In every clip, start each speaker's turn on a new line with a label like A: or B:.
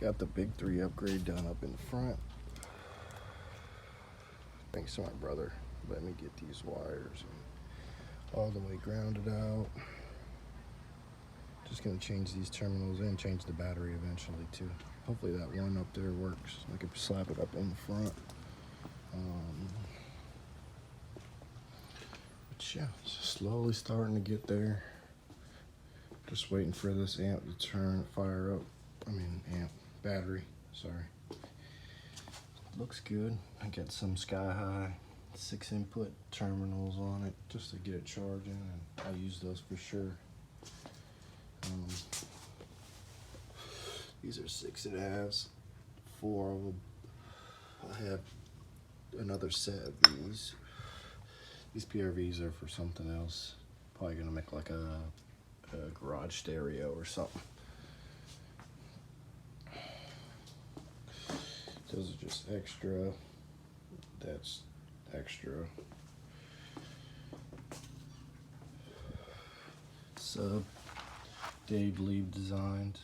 A: Got the big 3 upgrade done up in the front. Thanks to my brother. Let me get these wires all the way grounded out. Just gonna change these terminals and change the battery eventually too. Hopefully that one up there works. I could slap it up in the front. But yeah, just slowly starting to get there. Just waiting for this amp to fire up. Battery, sorry. Looks good. I got some sky high 6 input terminals on it just to get it charging, and I use those for sure. These are 6.5s, 4 of them. I have another set of these. These PRVs are for something else. Probably gonna make like a garage stereo or something. Those are just extra. That's extra. Sub Dave Lieb designed.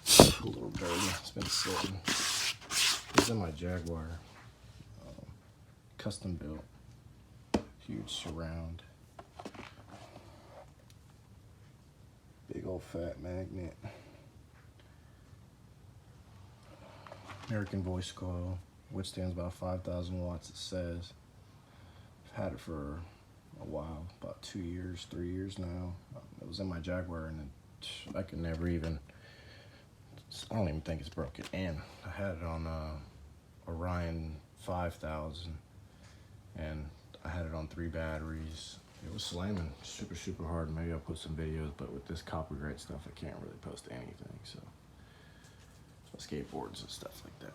A: A little dirty. It's been sitting. It's in my Jaguar. Custom built. Huge surround. Big old fat magnet. American voice coil, withstands about 5,000 watts, it says. I've had it for a while, about 2 years, 3 years now. It was in my Jaguar, and I could never even, I don't even think it's broken. And I had it on Orion 5000, and I had it on 3 batteries. It was slamming super, super hard. Maybe I'll put some videos, but with this copyright stuff, I can't really post anything, so. Skateboards and stuff like that.